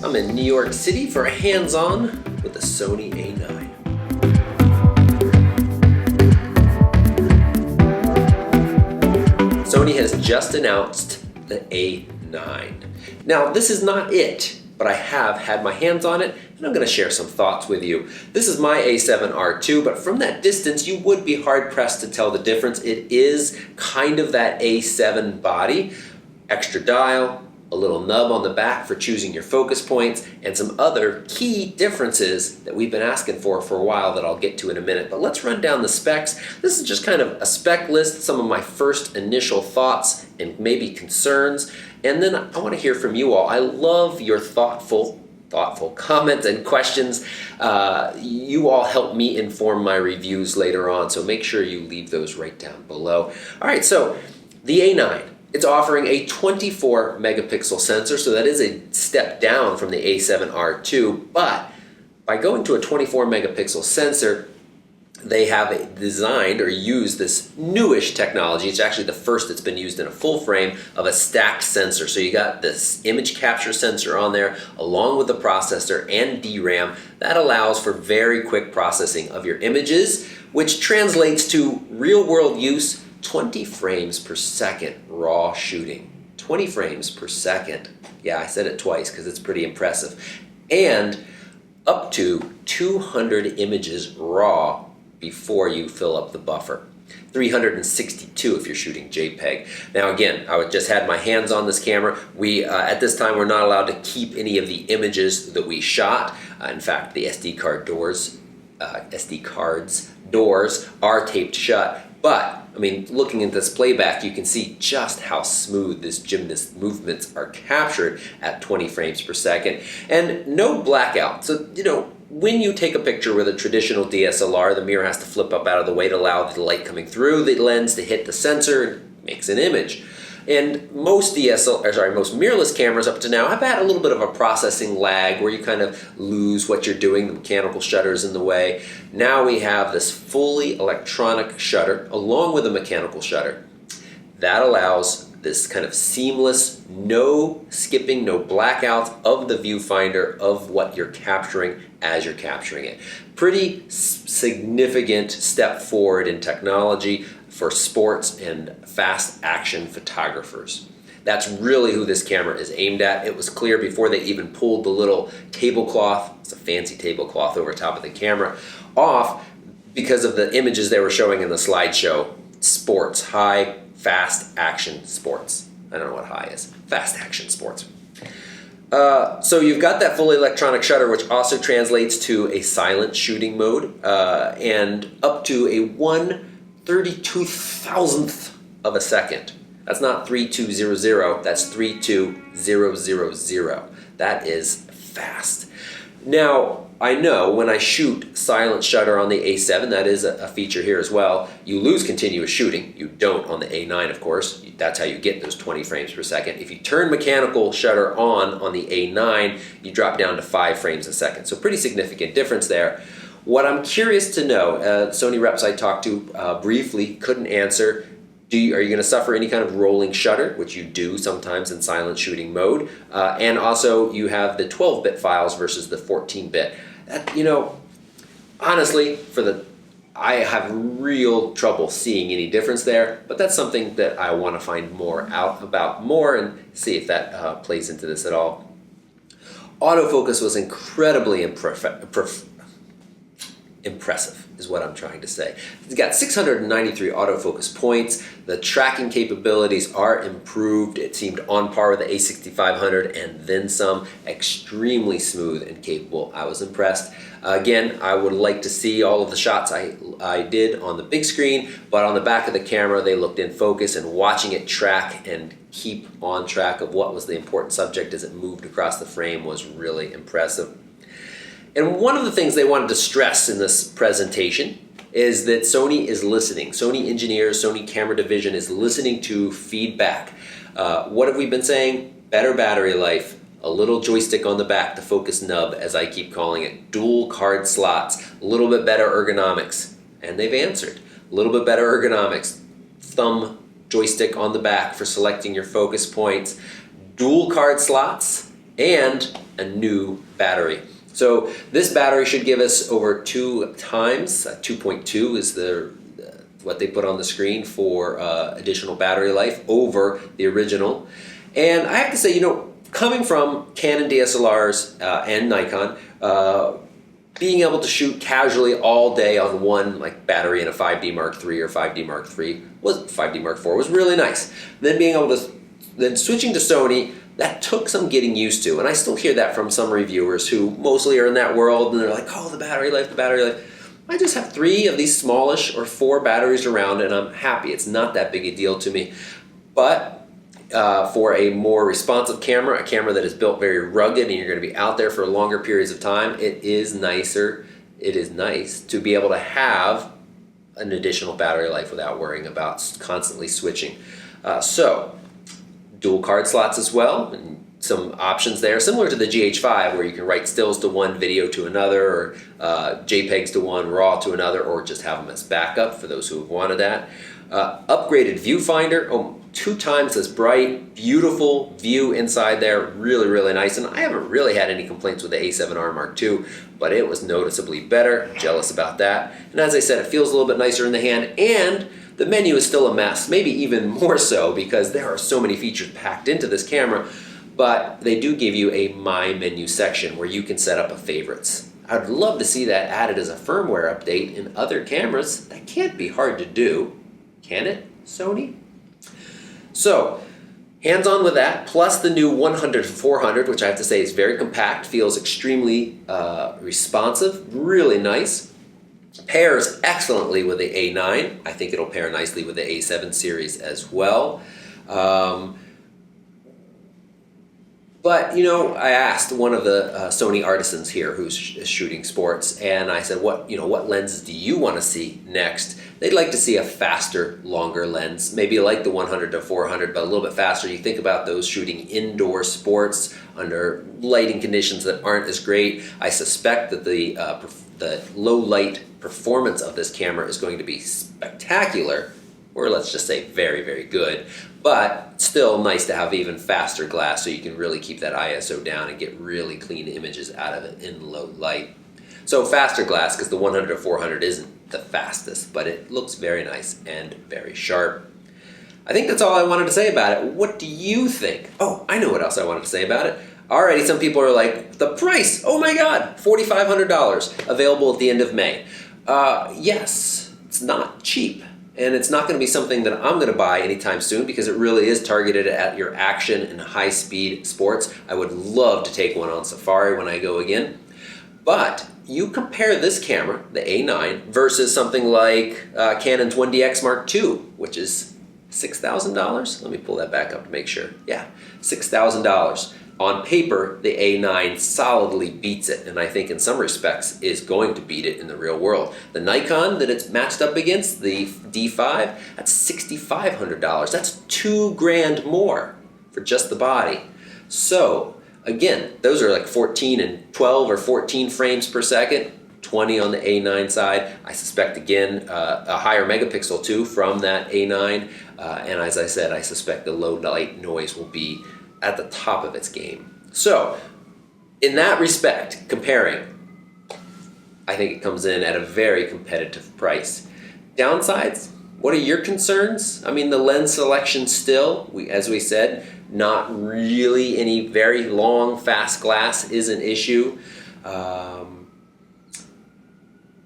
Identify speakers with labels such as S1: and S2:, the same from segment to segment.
S1: I'm in New York City for a hands-on with the Sony A9. Sony has just announced the A9. Now, this is not it, but I have had my hands on it, and I'm going to share some thoughts with you. This is my A7R2, but from that distance, you would be hard-pressed to tell the difference. It is kind of that A7 body, extra dial, a little nub on the back for choosing your focus points, and some other key differences that we've been asking for a while that I'll get to in a minute. But let's run down the specs. This is just kind of a spec list, some of my first initial thoughts and maybe concerns, and then I want to hear from you all. I love your thoughtful comments and questions. You all help me inform my reviews later on, so make sure you leave those right down below. All right, so the A9. It's offering a 24 megapixel sensor, so that is a step down from the A7R2, but by going to a 24 megapixel sensor, they have designed or used this newish technology. It's actually the first that's been used in a full frame of a stacked sensor. So you got this image capture sensor on there along with the processor and DRAM that allows for very quick processing of your images, which translates to real-world use 20 frames per second raw shooting. 20 frames per second. Yeah, I said it twice because it's pretty impressive. And up to 200 images raw before you fill up the buffer. 362 if you're shooting JPEG. Now again, I just had my hands on this camera. We at this time we're not allowed to keep any of the images that we shot. In fact, the SD cards doors are taped shut. But I mean, looking at this playback, you can see just how smooth this gymnast movements are captured at 20 frames per second. And no blackout. So, you know, when you take a picture with a traditional DSLR, the mirror has to flip up out of the way to allow the light coming through the lens to hit the sensor and makes an image. And most mirrorless cameras up to now have had a little bit of a processing lag where you kind of lose what you're doing, the mechanical shutter's in the way. Now we have this fully electronic shutter along with a mechanical shutter. That allows this kind of seamless, no skipping, no blackouts of the viewfinder of what you're capturing as you're capturing it. Pretty significant step forward in technology for sports and fast action photographers. That's really who this camera is aimed at. It was clear before they even pulled the little tablecloth, it's a fancy tablecloth over top of the camera, off because of the images they were showing in the slideshow. Sports, high, fast action sports. I don't know what high is. Fast action sports. So you've got that fully electronic shutter, which also translates to a silent shooting mode and up to a 1/32,000th of a second. That's not 3200, that's 32000. That is fast. Now, I know when I shoot silent shutter on the A7, that is a feature here as well, you lose continuous shooting. You don't on the A9, of course. That's how you get those 20 frames per second. If you turn mechanical shutter on the A9, you drop down to 5 frames a second. So pretty significant difference there. What I'm curious to know, Sony reps I talked to briefly couldn't answer, are you going to suffer any kind of rolling shutter, which you do sometimes in silent shooting mode, and also you have the 12-bit files versus the 14-bit. You know, honestly, I have real trouble seeing any difference there, but that's something that I want to find out about more and see if that plays into this at all. Autofocus was incredibly impressive is what I'm trying to say. It's got 693 autofocus points. The tracking capabilities are improved. It seemed on par with the A6500 and then some. Extremely smooth and capable. I was impressed. Again, I would like to see all of the shots I did on the big screen, but on the back of the camera they looked in focus, and watching it track and keep on track of what was the important subject as it moved across the frame was really impressive. And one of the things they wanted to stress in this presentation is that Sony is listening. Sony engineers, Sony camera division is listening to feedback. What have we been saying? Better battery life, a little joystick on the back, the focus nub as I keep calling it, dual card slots, a little bit better ergonomics. And they've answered. A little bit better ergonomics, thumb joystick on the back for selecting your focus points, dual card slots, and a new battery. So this battery should give us over 2 times, 2.2 is what they put on the screen for additional battery life over the original. And I have to say, coming from Canon DSLRs and Nikon, being able to shoot casually all day on one battery in a 5D Mark III or 5D Mark IV was really nice. Then switching to Sony, that took some getting used to, and I still hear that from some reviewers who mostly are in that world, and they're like, oh, the battery life. I just have 3 of these smallish or 4 batteries around, and I'm happy. It's not that big a deal to me. But for a more responsive camera, a camera that is built very rugged and you're going to be out there for longer periods of time, it is nice to be able to have an additional battery life without worrying about constantly switching. So dual card slots as well, and some options there, similar to the GH5, where you can write stills to one, video to another, or JPEGs to one, RAW to another, or just have them as backup for those who have wanted that. Upgraded viewfinder, 2 times as bright, beautiful view inside there, really, really nice. And I haven't really had any complaints with the A7R Mark II, but it was noticeably better. Jealous about that. And as I said, it feels a little bit nicer in the hand, and the menu is still a mess, maybe even more so because there are so many features packed into this camera, but they do give you a My Menu section where you can set up a favorites. I'd love to see that added as a firmware update in other cameras. That can't be hard to do, can it, Sony? So, hands-on with that, plus the new 100-400, which I have to say is very compact, feels extremely responsive, really nice. Pairs excellently with the A9. I think it'll pair nicely with the A7 series as well. But, I asked one of the Sony artisans here who's shooting sports, and I said, what lenses do you want to see next? They'd like to see a faster, longer lens, maybe like the 100-400, but a little bit faster. You think about those shooting indoor sports under lighting conditions that aren't as great. I suspect that the low light performance of this camera is going to be spectacular, or let's just say very, very good, but still nice to have even faster glass so you can really keep that ISO down and get really clean images out of it in low light. So faster glass, because the 100-400 isn't the fastest, but it looks very nice and very sharp. I think that's all I wanted to say about it. What do you think? Oh, I know what else I wanted to say about it. Alrighty, some people are like, the price, oh my God, $4,500, available at the end of May. Yes, it's not cheap. And it's not going to be something that I'm going to buy anytime soon because it really is targeted at your action and high-speed sports. I would love to take one on safari when I go again. But you compare this camera, the A9, versus something like Canon's 1DX Mark II, which is $6,000. Let me pull that back up to make sure. Yeah, $6,000. On paper, the A9 solidly beats it, and I think in some respects is going to beat it in the real world. The Nikon that it's matched up against, the D5, that's $6,500. That's $2,000 more for just the body. So, again, those are like 14 and 12 or 14 frames per second, 20 on the A9 side. I suspect, again, a higher megapixel too from that A9, and as I said, I suspect the low light noise will be at the top of its game. So, in that respect, comparing, I think it comes in at a very competitive price. Downsides, what are your concerns? I mean, the lens selection still, as we said, not really any very long, fast glass is an issue.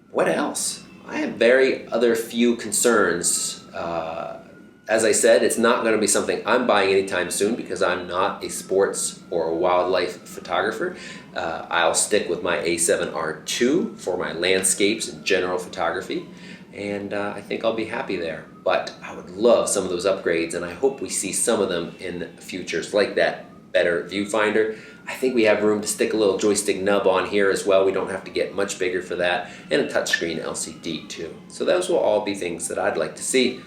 S1: What else? I have very other few concerns. As I said, it's not going to be something I'm buying anytime soon because I'm not a sports or a wildlife photographer. I'll stick with my A7R II for my landscapes and general photography, and I think I'll be happy there. But I would love some of those upgrades, and I hope we see some of them in futures, like that better viewfinder. I think we have room to stick a little joystick nub on here as well. We don't have to get much bigger for that, and a touchscreen LCD too. So those will all be things that I'd like to see.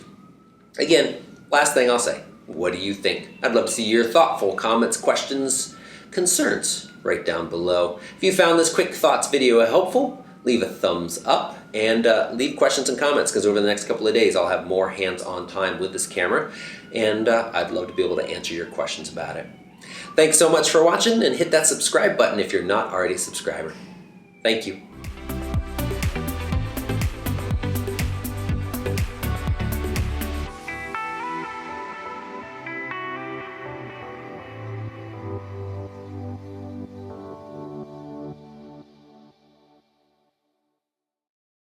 S1: Again, last thing I'll say, what do you think? I'd love to see your thoughtful comments, questions, concerns right down below. If you found this quick thoughts video helpful, leave a thumbs up and leave questions and comments because over the next couple of days I'll have more hands-on time with this camera and I'd love to be able to answer your questions about it. Thanks so much for watching, and hit that subscribe button if you're not already a subscriber. Thank you.